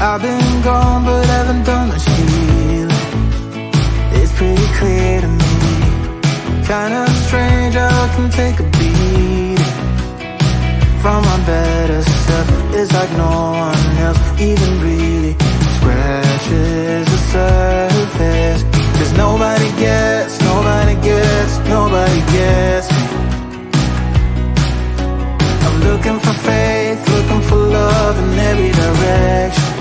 I've been gone but haven't done much healing. It's pretty clear to me. Kinda strange how I can take a beat from my better self. It's like no one else even really scratches the surface. 'Cause nobody gets me. I'm looking for faith, looking for love in every direction.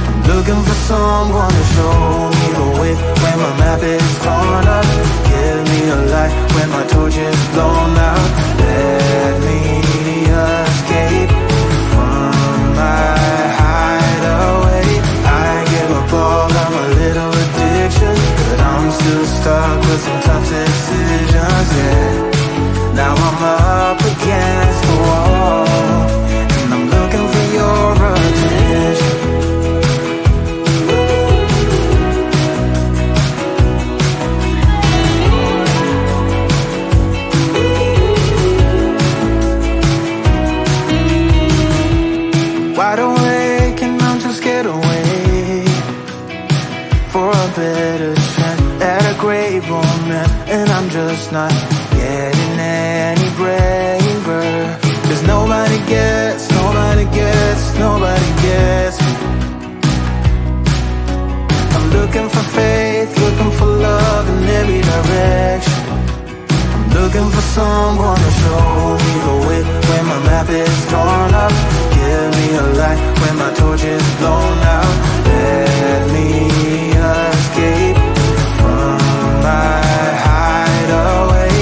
I'm looking for someone to show me the way when my map is torn up. Give me a light when my torch is blown out. Let me escape from my hideaway. I give up all of my little addictions, but I'm still stuck with some tough decisions, yeah. Now I'm up against the wall, and I'm looking for your attention. Wide awake and I'm too scared away for a better chance at a great romance, and I'm just not getting any braver. 'Cause nobody gets me. I'm looking for faith, looking for love in every direction. I'm looking for someone to show me the way when my map is torn up. Give me a light when my torch is blown out. Let me escape from my hideaway.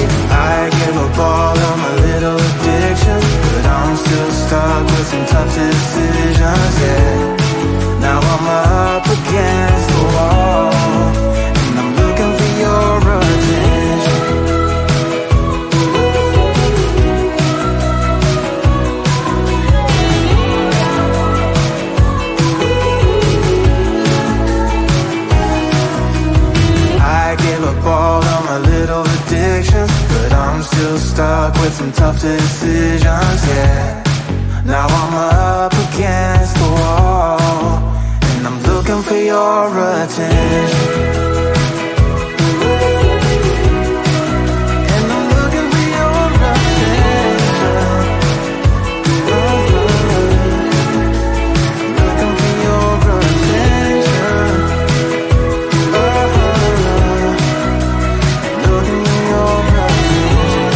I give up all of my little addictions, but I'm still stuck with some tough decisions, yeah. Now I'm up against the wall, and I'm looking for your attention. I give up all of my little addictions, but I'm still stuck with some tough decisions, yeah. Now I'm up against the wall, and I'm looking for your attention. And I'm looking for your attention. Looking for your attention. Looking for your attention.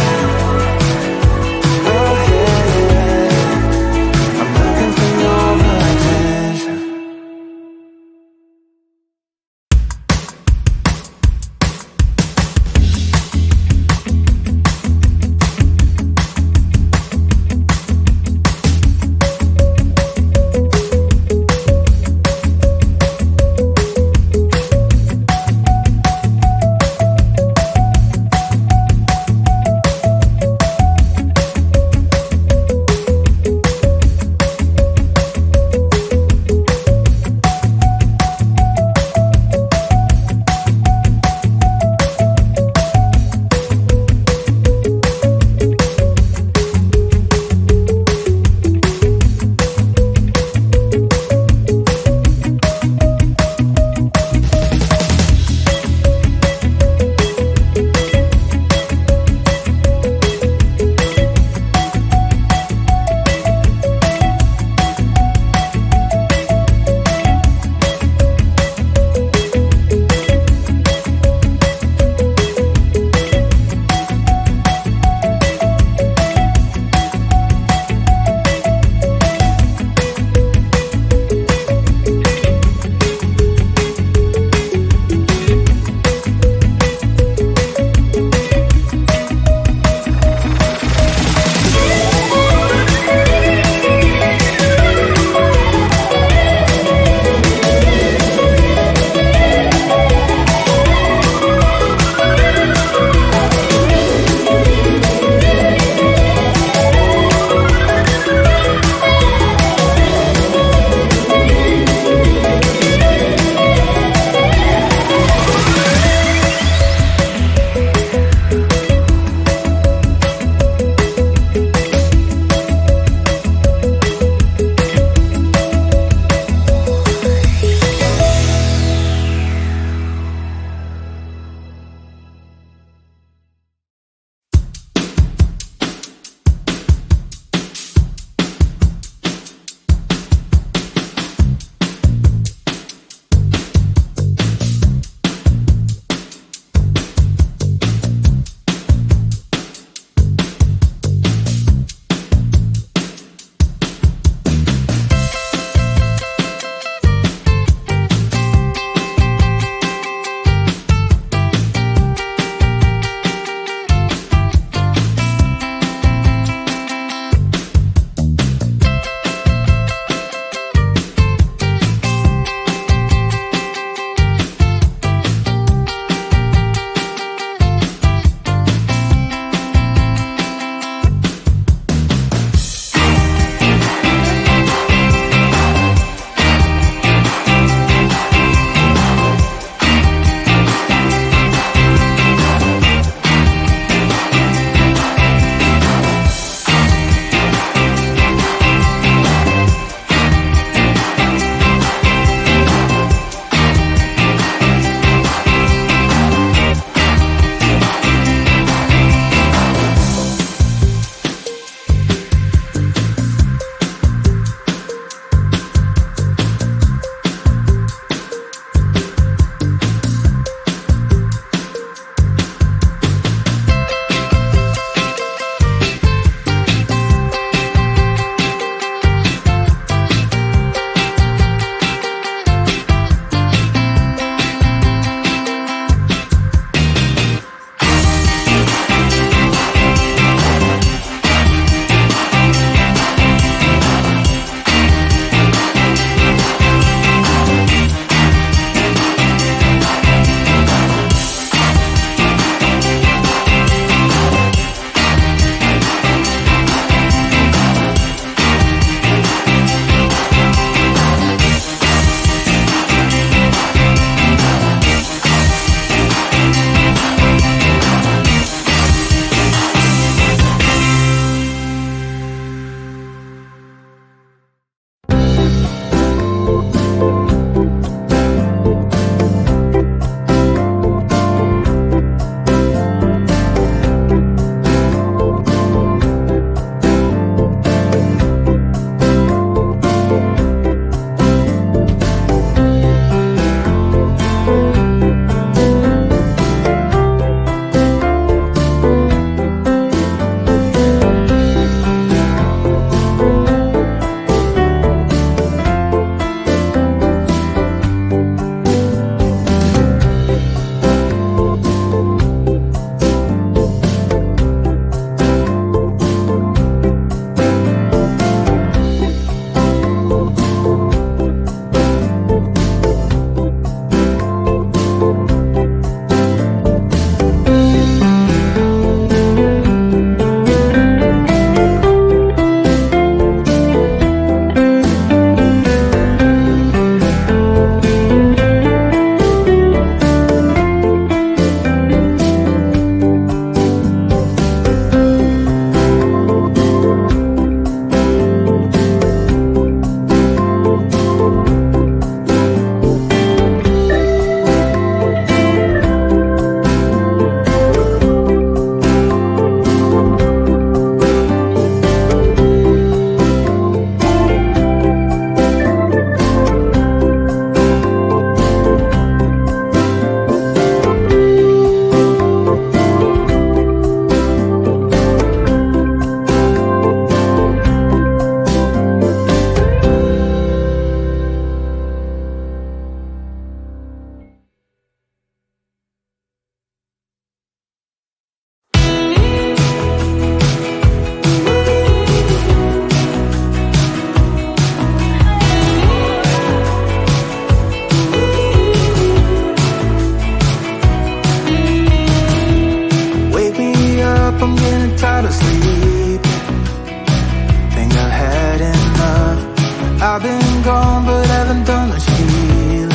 been gone but haven't done much healing.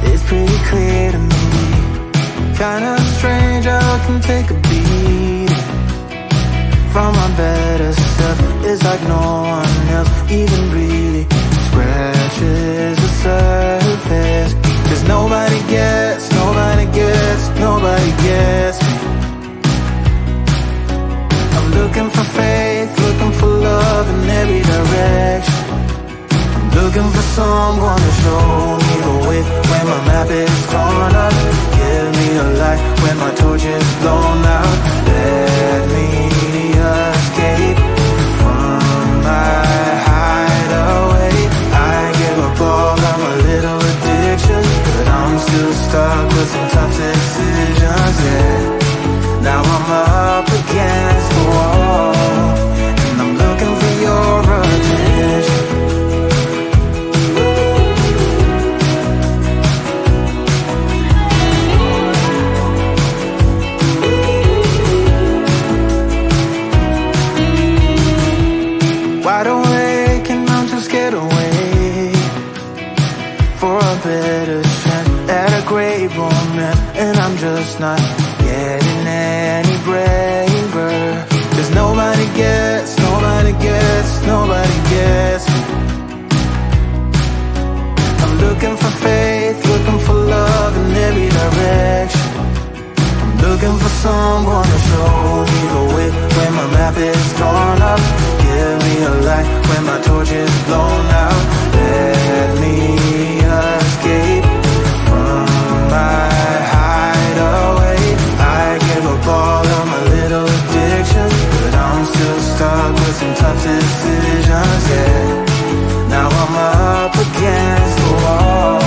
It's pretty clear to me, kinda strange how I can take a beating from my better self. It's like no one else even really scratches the surface. 'Cause nobody gets me. I'm looking for faith, looking for love in every direction. I'm looking for someone to show me the way when my map is torn up. Give me a light when my torch is blown out. Let me escape from my hideaway. I give up all of my little addictions, but I'm still stuck with some tough decisions, yeah. Now I'm up against the wall, and I'm looking for your attention. Wide awake and I'm too scared away for a better chance at a great romance, and I'm just not getting any braver. 'Cause nobody gets me. I'm looking for faith, looking for love in every direction. I'm looking for someone to show me the way when my map is torn up. Give me a light when my torch is blown out. Let me escape from my hideaway. I give up all of my little addictions, but I'm still stuck with some tough decisions, yeah. Now I'm up against the wall,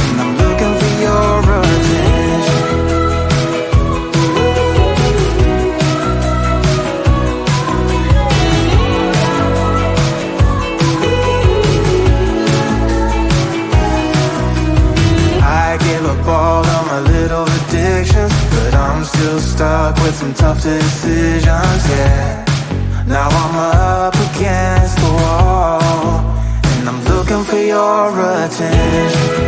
and I'm looking for your attention. I give up all of my little addictions, but I'm still stuck with some tough decisions, yeah. Now I'm up against the wall, and I'm looking for your attention.